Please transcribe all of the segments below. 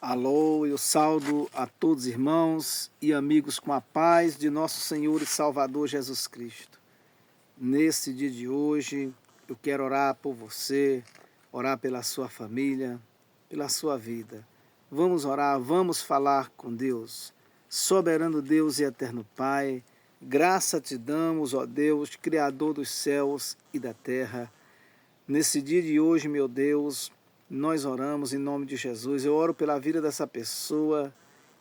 Alô, eu saúdo a todos irmãos e amigos com a paz de nosso Senhor e Salvador Jesus Cristo. Nesse dia de hoje, eu quero orar por você, orar pela sua família, pela sua vida. Vamos orar, vamos falar com Deus. Soberano Deus e eterno Pai, graça te damos, ó Deus, Criador dos céus e da terra. Nesse dia de hoje, meu Deus, nós oramos em nome de Jesus. Eu oro pela vida dessa pessoa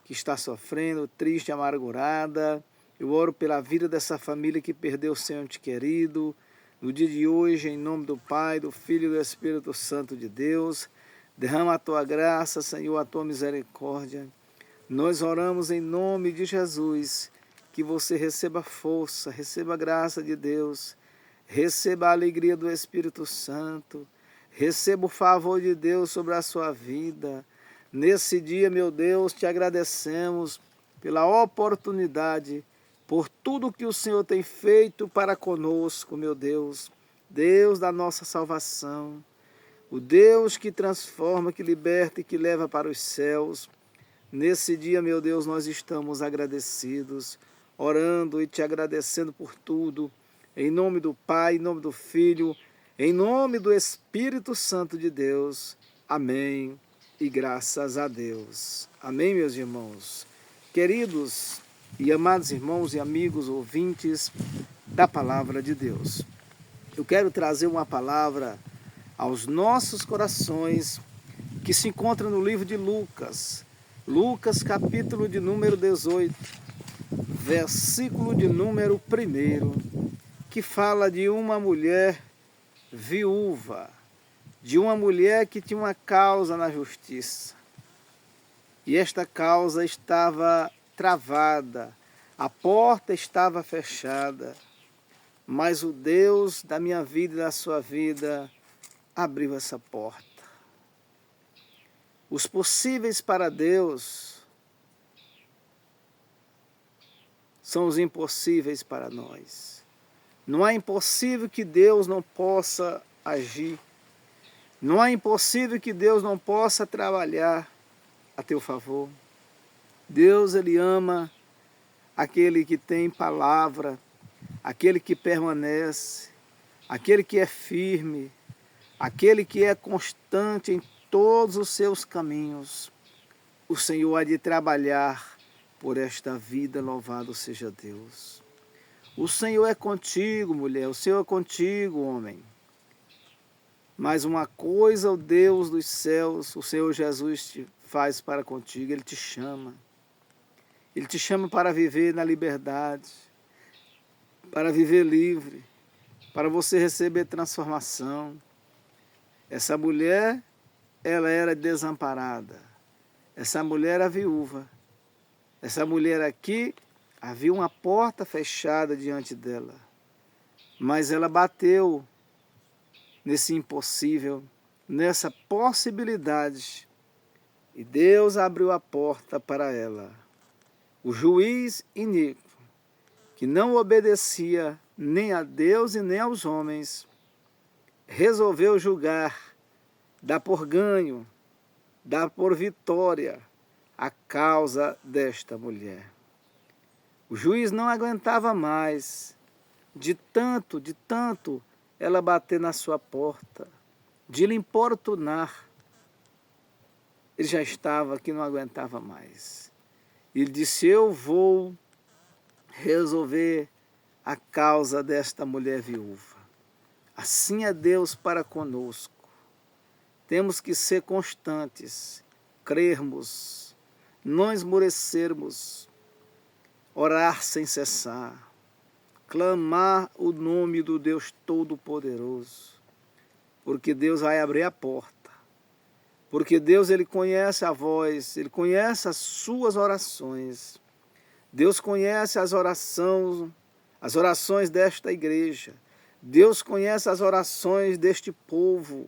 que está sofrendo, triste, amargurada. Eu oro pela vida dessa família que perdeu seu ente querido. No dia de hoje, em nome do Pai, do Filho e do Espírito Santo de Deus, derrama a tua graça, Senhor, a tua misericórdia. Nós oramos em nome de Jesus, que você receba força, receba a graça de Deus, receba a alegria do Espírito Santo, receba o favor de Deus sobre a sua vida. Nesse dia, meu Deus, te agradecemos pela oportunidade, por tudo que o Senhor tem feito para conosco, meu Deus, Deus da nossa salvação, o Deus que transforma, que liberta e que leva para os céus. Nesse dia, meu Deus, nós estamos agradecidos, orando e te agradecendo por tudo, em nome do Pai, em nome do Filho, em nome do Espírito Santo de Deus. Amém. E graças a Deus. Amém, meus irmãos. Queridos e amados irmãos e amigos ouvintes da Palavra de Deus, eu quero trazer uma palavra aos nossos corações que se encontra no livro de Lucas, capítulo de número 18, versículo de número 1, que fala de uma mulher viúva, de uma mulher que tinha uma causa na justiça. E esta causa estava travada, a porta estava fechada, mas o Deus da minha vida e da sua vida abriu essa porta. Os possíveis para Deus são os impossíveis para nós. Não há impossível que Deus não possa agir. Não há impossível que Deus não possa trabalhar a teu favor. Deus, Ele ama aquele que tem palavra, aquele que permanece, aquele que é firme, aquele que é constante em todos os seus caminhos. O Senhor há de trabalhar por esta vida, louvado seja Deus. O Senhor é contigo, mulher, o Senhor é contigo, homem. Mas uma coisa o Deus dos céus, o Senhor Jesus te faz para contigo, Ele te chama. Ele te chama para viver na liberdade, para viver livre, para você receber transformação. Essa mulher, ela era desamparada. Essa mulher era viúva. Essa mulher aqui, havia uma porta fechada diante dela. Mas ela bateu nesse impossível, nessa possibilidade. E Deus abriu a porta para ela. O juiz iníquo, que não obedecia nem a Deus e nem aos homens, resolveu julgar, dar por ganho, dar por vitória a causa desta mulher. O juiz não aguentava mais, de tanto ela bater na sua porta, de lhe importunar. Ele já estava que não aguentava mais. Ele disse: eu vou resolver a causa desta mulher viúva. Assim é Deus para conosco. Temos que ser constantes, crermos, não esmorecermos, orar sem cessar, clamar o nome do Deus Todo-Poderoso, porque Deus vai abrir a porta, porque Deus, Ele conhece a voz, Ele conhece as suas orações, Deus conhece as orações desta igreja, Deus conhece as orações deste povo,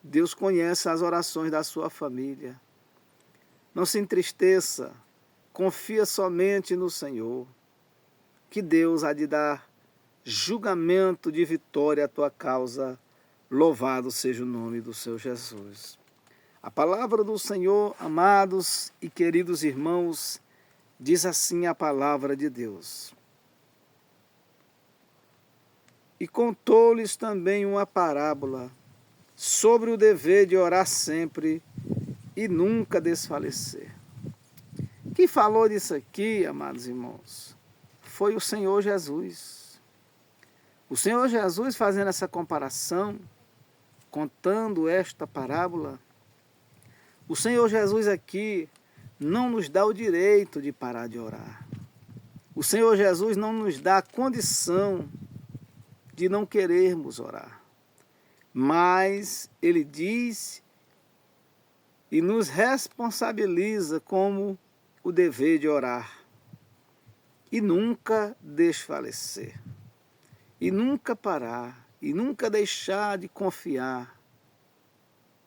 Deus conhece as orações da sua família. Não se entristeça, confia somente no Senhor, que Deus há de dar julgamento de vitória à tua causa. Louvado seja o nome do Senhor Jesus. A palavra do Senhor, amados e queridos irmãos, diz assim a palavra de Deus. E contou-lhes também uma parábola sobre o dever de orar sempre e nunca desfalecer. Quem falou disso aqui, amados irmãos, foi o Senhor Jesus. O Senhor Jesus fazendo essa comparação, contando esta parábola, o Senhor Jesus aqui não nos dá o direito de parar de orar. O Senhor Jesus não nos dá a condição de não querermos orar. Mas Ele diz e nos responsabiliza como o dever de orar. E nunca desfalecer. E nunca parar. E nunca deixar de confiar.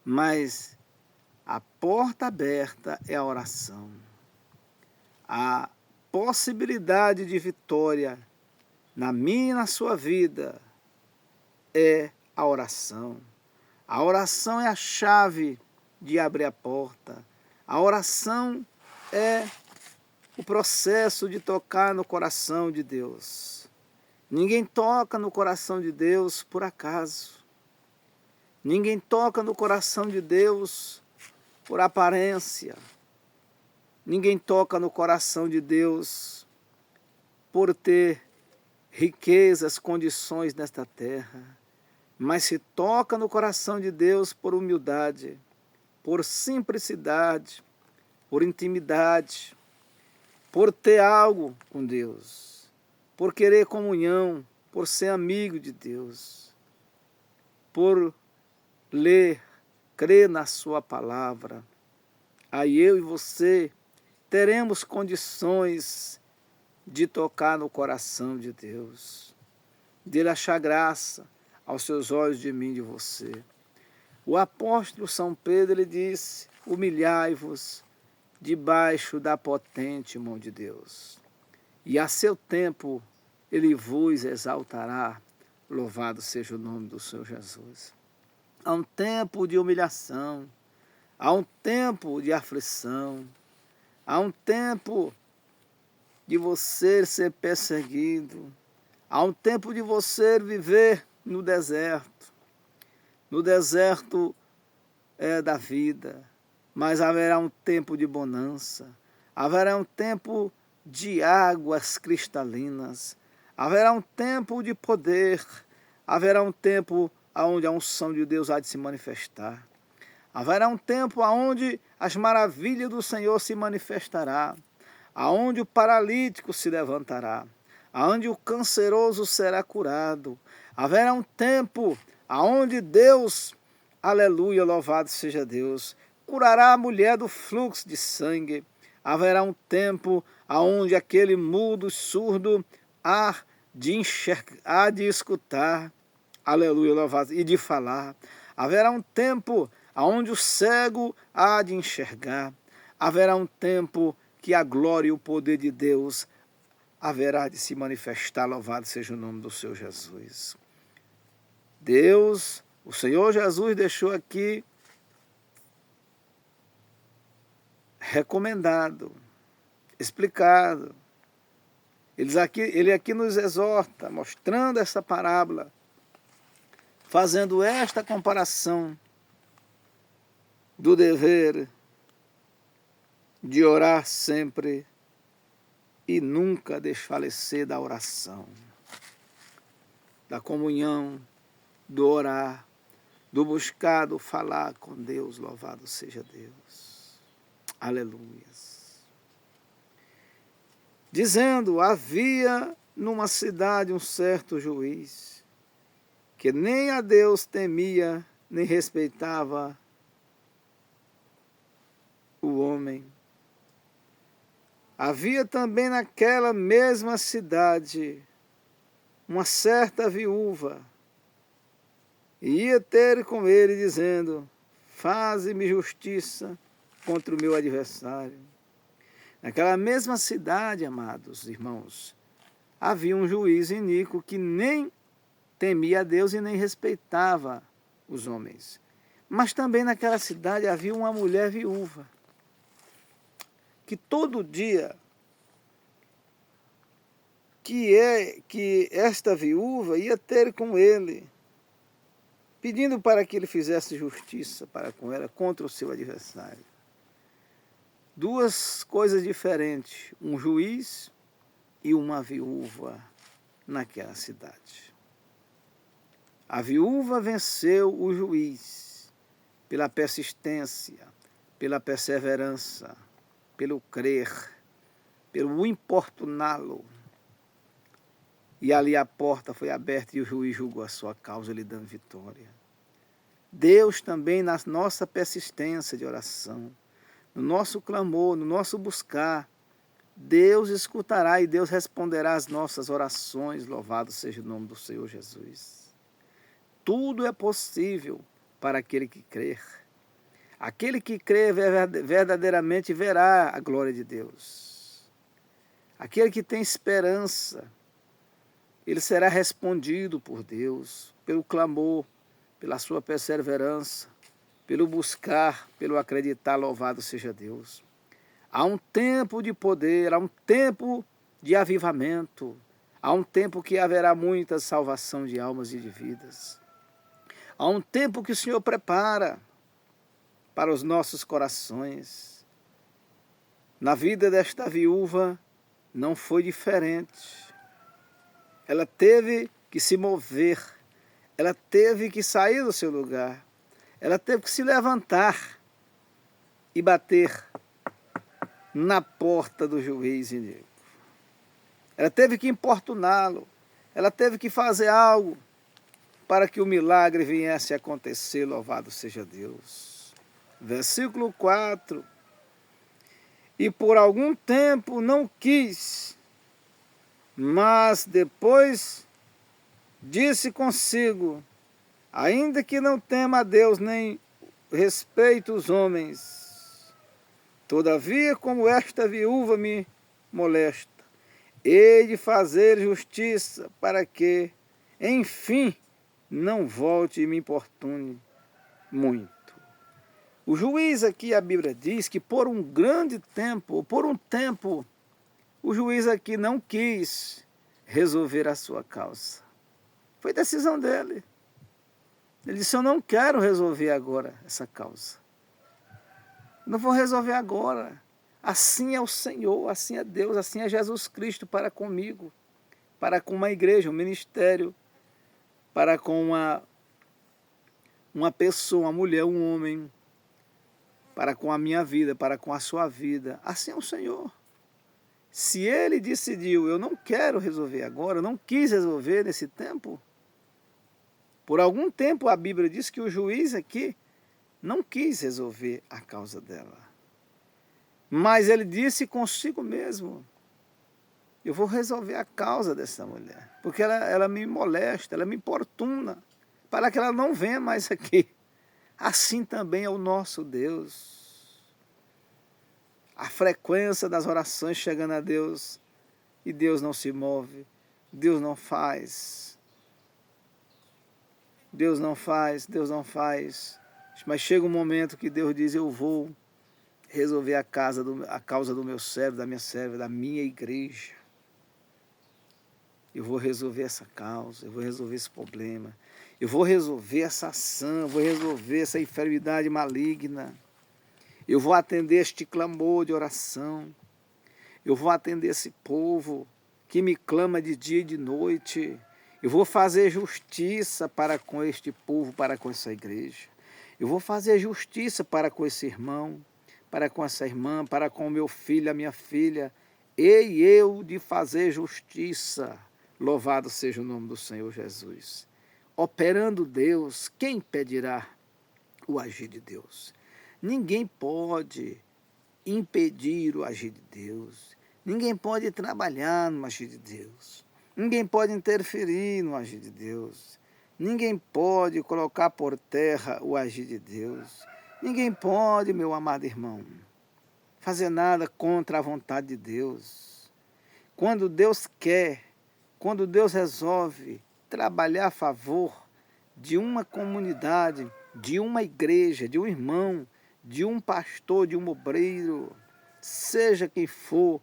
Mas a porta aberta é a oração. A possibilidade de vitória na minha e na sua vida é a oração. A oração é a chave de abrir a porta. A oração é o processo de tocar no coração de Deus. Ninguém toca no coração de Deus por acaso. Ninguém toca no coração de Deus por aparência. Ninguém toca no coração de Deus por ter riquezas, condições nesta terra, mas se toca no coração de Deus por humildade, por simplicidade, por intimidade, por ter algo com Deus, por querer comunhão, por ser amigo de Deus, por ler, crer na sua palavra. Aí eu e você teremos condições de tocar no coração de Deus, dele achar graça aos seus olhos de mim e de você. O apóstolo São Pedro, ele disse, humilhai-vos debaixo da potente mão de Deus, e a seu tempo ele vos exaltará, louvado seja o nome do Senhor Jesus. Há um tempo de humilhação, há um tempo de aflição, há um tempo de você ser perseguido, há um tempo de você viver no deserto da vida, mas haverá um tempo de bonança, haverá um tempo de águas cristalinas, haverá um tempo de poder, haverá um tempo onde a unção de Deus há de se manifestar, haverá um tempo onde as maravilhas do Senhor se manifestará, aonde o paralítico se levantará, aonde o canceroso será curado. Haverá um tempo aonde Deus, aleluia, louvado seja Deus, curará a mulher do fluxo de sangue. Haverá um tempo aonde aquele mudo, surdo, há de enxergar, há de escutar, aleluia, louvado, e de falar. Haverá um tempo aonde o cego há de enxergar. Haverá um tempo que a glória e o poder de Deus haverá de se manifestar, louvado seja o nome do Senhor Jesus. Deus, o Senhor Jesus deixou aqui recomendado, explicado. Ele aqui nos exorta, mostrando essa parábola, fazendo esta comparação do dever de orar sempre e nunca desfalecer da oração, da comunhão, do orar, do buscar, do falar com Deus, louvado seja Deus. Aleluias. Dizendo, havia numa cidade um certo juiz, que nem a Deus temia, nem respeitava o homem. Havia também naquela mesma cidade uma certa viúva, e ia ter com ele, dizendo, faze-me justiça contra o meu adversário. Naquela mesma cidade, amados irmãos, havia um juiz iníquo que nem temia a Deus e nem respeitava os homens. Mas também naquela cidade havia uma mulher viúva, que todo dia que esta viúva ia ter com ele, pedindo para que ele fizesse justiça para com ela contra o seu adversário. Duas coisas diferentes, um juiz e uma viúva naquela cidade. A viúva venceu o juiz pela persistência, pela perseverança, pelo crer, pelo importuná-lo. E ali a porta foi aberta e o juiz julgou a sua causa, lhe dando vitória. Deus também, na nossa persistência de oração, no nosso clamor, no nosso buscar, Deus escutará e Deus responderá às nossas orações. Louvado seja o nome do Senhor Jesus. Tudo é possível para aquele que crer. Aquele que crê verdadeiramente verá a glória de Deus. Aquele que tem esperança, ele será respondido por Deus, pelo clamor, pela sua perseverança, pelo buscar, pelo acreditar. Louvado seja Deus. Há um tempo de poder, há um tempo de avivamento, há um tempo que haverá muita salvação de almas e de vidas. Há um tempo que o Senhor prepara para os nossos corações. Na vida desta viúva não foi diferente. Ela teve que se mover, ela teve que sair do seu lugar, ela teve que se levantar e bater na porta do juiz iníquo. Ela teve que importuná-lo, ela teve que fazer algo para que o milagre viesse a acontecer. Louvado seja Deus. Versículo 4. E por algum tempo não quis, mas depois disse consigo, ainda que não tema a Deus nem respeite os homens, todavia como esta viúva me molesta, hei de fazer justiça para que, enfim, não volte e me importune muito. O juiz aqui, a Bíblia diz que por um grande tempo, por um tempo, o juiz aqui não quis resolver a sua causa. Foi decisão dele. Ele disse, eu não quero resolver agora essa causa. Não vou resolver agora. Assim é o Senhor, assim é Deus, assim é Jesus Cristo para comigo, para com uma igreja, um ministério, para com uma pessoa, uma mulher, um homem, para com a minha vida, para com a sua vida. Assim é o Senhor. Se ele decidiu, eu não quero resolver agora, eu não quis resolver nesse tempo, por algum tempo a Bíblia diz que o juiz aqui não quis resolver a causa dela. Mas ele disse consigo mesmo, eu vou resolver a causa dessa mulher, porque ela me molesta, ela me importuna, para que ela não venha mais aqui. Assim também é o nosso Deus. A frequência das orações chegando a Deus e Deus não se move, Deus não faz. Deus não faz, Deus não faz. Mas chega um momento que Deus diz, eu vou resolver a causa do meu servo, da minha serva, da minha igreja. Eu vou resolver essa causa, eu vou resolver esse problema. Eu vou resolver essa ação, eu vou resolver essa enfermidade maligna. Eu vou atender este clamor de oração. Eu vou atender esse povo que me clama de dia e de noite. Eu vou fazer justiça para com este povo, para com essa igreja. Eu vou fazer justiça para com esse irmão, para com essa irmã, para com o meu filho, a minha filha. Hei eu de fazer justiça. Louvado seja o nome do Senhor Jesus. Operando Deus, quem impedirá o agir de Deus? Ninguém pode impedir o agir de Deus. Ninguém pode trabalhar no agir de Deus. Ninguém pode interferir no agir de Deus. Ninguém pode colocar por terra o agir de Deus. Ninguém pode, meu amado irmão, fazer nada contra a vontade de Deus. Quando Deus quer, quando Deus resolve trabalhar a favor de uma comunidade, de uma igreja, de um irmão, de um pastor, de um obreiro, seja quem for,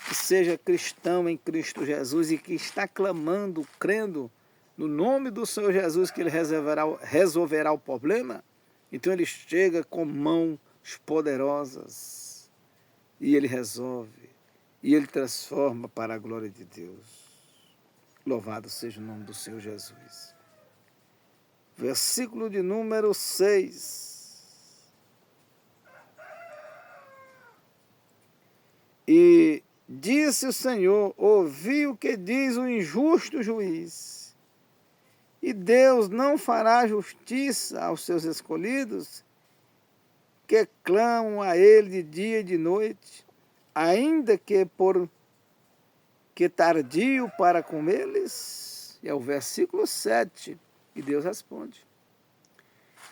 que seja cristão em Cristo Jesus e que está clamando, crendo no nome do Senhor Jesus que Ele resolverá o problema, então Ele chega com mãos poderosas e Ele resolve, e Ele transforma para a glória de Deus. Louvado seja o nome do Senhor Jesus. Versículo de número 6. E disse o Senhor: ouvi o que diz o injusto juiz. E Deus não fará justiça aos seus escolhidos, que clamam a Ele de dia e de noite, ainda que tardio para com eles? É o versículo 7. E Deus responde.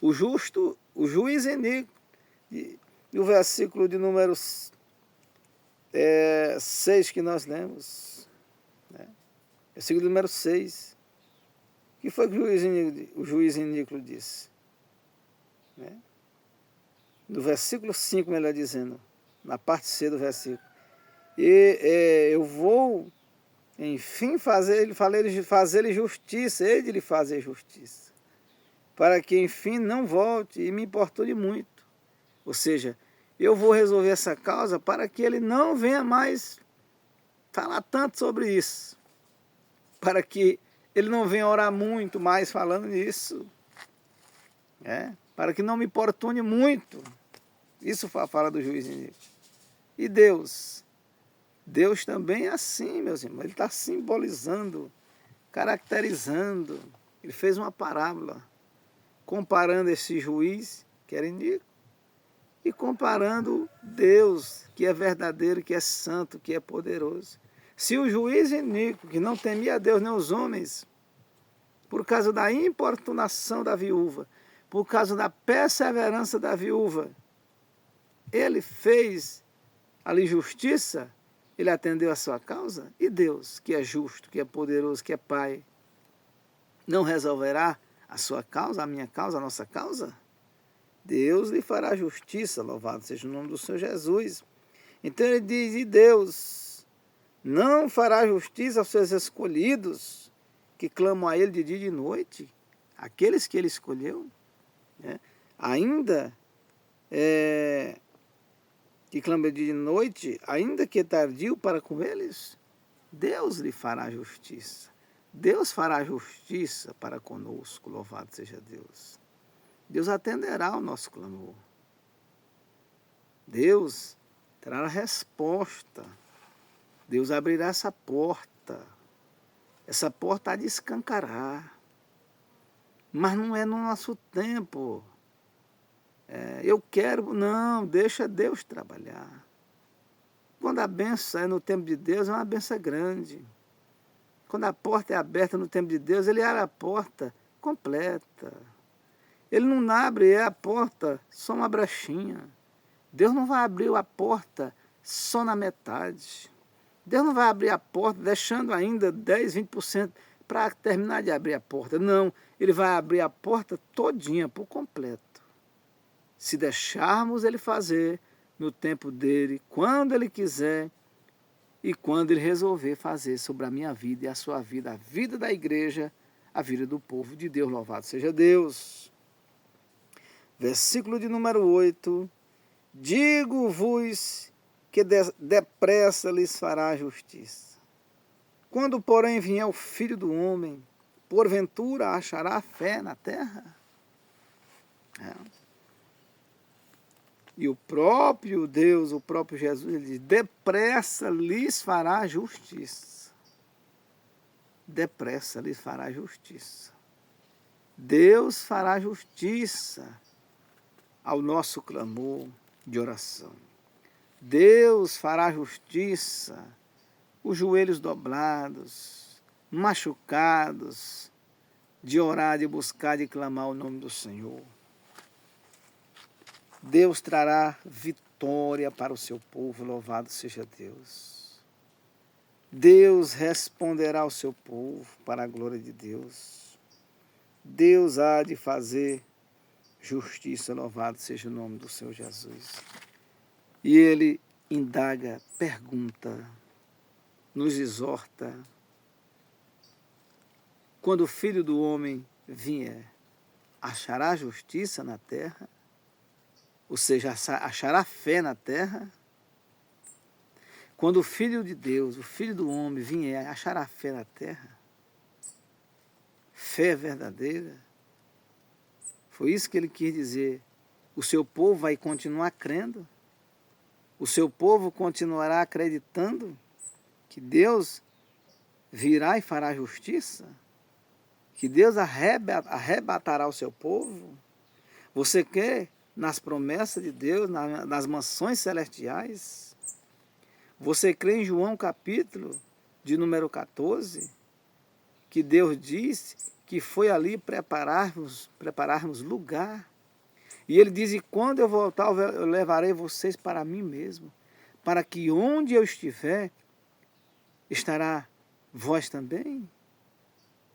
O justo, o juiz iníquo, e o versículo de número 6 que nós lemos, né? Versículo número 6. O que foi que o juiz iníquo disse? Né? No versículo 5, melhor dizendo, na parte C do versículo. Eu vou, enfim, fazer-lhe justiça, ele de lhe fazer justiça, para que, enfim, não volte e me importune muito. Ou seja, eu vou resolver essa causa para que ele não venha mais falar tanto sobre isso, para que ele não venha orar muito mais falando nisso, para que não me importune muito. Isso fala do juiz iníquo. E Deus também é assim, meus irmãos, Ele está simbolizando, caracterizando. Ele fez uma parábola, comparando esse juiz, que era iníquo, e comparando Deus, que é verdadeiro, que é santo, que é poderoso. Se o juiz iníquo, que não temia a Deus nem os homens, por causa da importunação da viúva, por causa da perseverança da viúva, ele fez ali justiça, ele atendeu a sua causa, e Deus, que é justo, que é poderoso, que é Pai, não resolverá a sua causa, a minha causa, a nossa causa? Deus lhe fará justiça, louvado seja o nome do Senhor Jesus. Então ele diz, e Deus não fará justiça aos seus escolhidos, que clamam a Ele de dia e de noite, aqueles que Ele escolheu, né? Ainda que clamam de dia e de noite, ainda que tardio para com eles, Deus lhe fará justiça. Deus fará justiça para conosco, louvado seja Deus. Deus atenderá o nosso clamor. Deus trará resposta. Deus abrirá essa porta. Essa porta há de escancarar. Mas não é no nosso tempo. Eu quero, não, deixa Deus trabalhar. Quando a benção é no tempo de Deus, é uma benção grande. Quando a porta é aberta no tempo de Deus, Ele abre a porta completa. Ele não abre a porta só uma brechinha. Deus não vai abrir a porta só na metade. Deus não vai abrir a porta deixando ainda 10, 20% para terminar de abrir a porta. Não, Ele vai abrir a porta todinha, por completo. Se deixarmos Ele fazer no tempo dEle, quando Ele quiser e quando Ele resolver fazer sobre a minha vida e a sua vida, a vida da igreja, a vida do povo de Deus. Louvado seja Deus. Versículo de número 8. Digo-vos que depressa lhes fará justiça. Quando, porém, vier o Filho do Homem, porventura achará fé na terra? E o próprio Deus, o próprio Jesus, ele diz, depressa lhes fará justiça. Depressa lhes fará justiça. Deus fará justiça ao nosso clamor de oração. Deus fará justiça, os joelhos doblados, machucados, de orar, de buscar, de clamar o nome do Senhor. Deus trará vitória para o seu povo, louvado seja Deus. Deus responderá ao seu povo para a glória de Deus. Deus há de fazer justiça. Louvado seja o nome do Senhor Jesus. E ele indaga, pergunta, nos exorta. Quando o Filho do Homem vier, achará justiça na terra? Ou seja, achará fé na terra? Quando o Filho de Deus, o Filho do Homem vier, achará fé na terra? Fé verdadeira? Foi isso que ele quis dizer. O seu povo vai continuar crendo? O seu povo continuará acreditando que Deus virá e fará justiça? Que Deus arrebatará o seu povo? Você crê nas promessas de Deus, nas mansões celestiais? Você crê em João capítulo de número 14? Que Deus disse que foi ali prepararmos lugar. E ele diz, e quando eu voltar, eu levarei vocês para mim mesmo, para que onde eu estiver, estará vós também.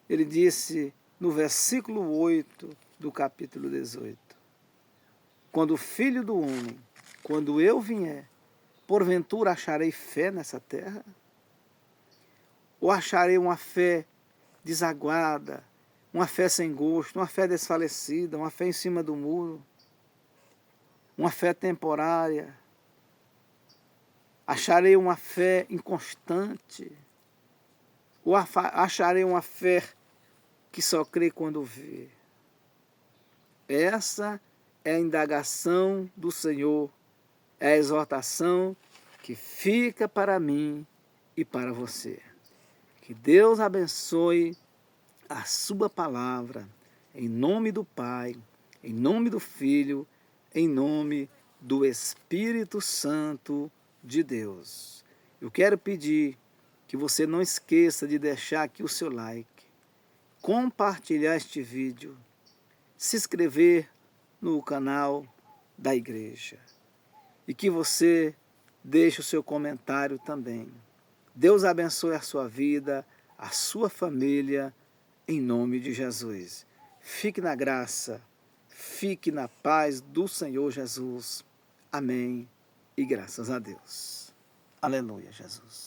Ele disse no versículo 8 do capítulo 18, quando o Filho do Homem, quando eu vier, porventura acharei fé nessa terra? Ou acharei uma fé desaguada, uma fé sem gosto, uma fé desfalecida, uma fé em cima do muro, uma fé temporária? Acharei uma fé inconstante? Ou acharei uma fé que só crê quando vê? Essa é a indagação do Senhor, é a exortação que fica para mim e para você. Que Deus abençoe a sua palavra, em nome do Pai, em nome do Filho, em nome do Espírito Santo de Deus. Eu quero pedir que você não esqueça de deixar aqui o seu like, compartilhar este vídeo, se inscrever no canal da igreja e que você deixe o seu comentário também. Deus abençoe a sua vida, a sua família, em nome de Jesus. Fique na graça, fique na paz do Senhor Jesus. Amém e graças a Deus. Aleluia, Jesus.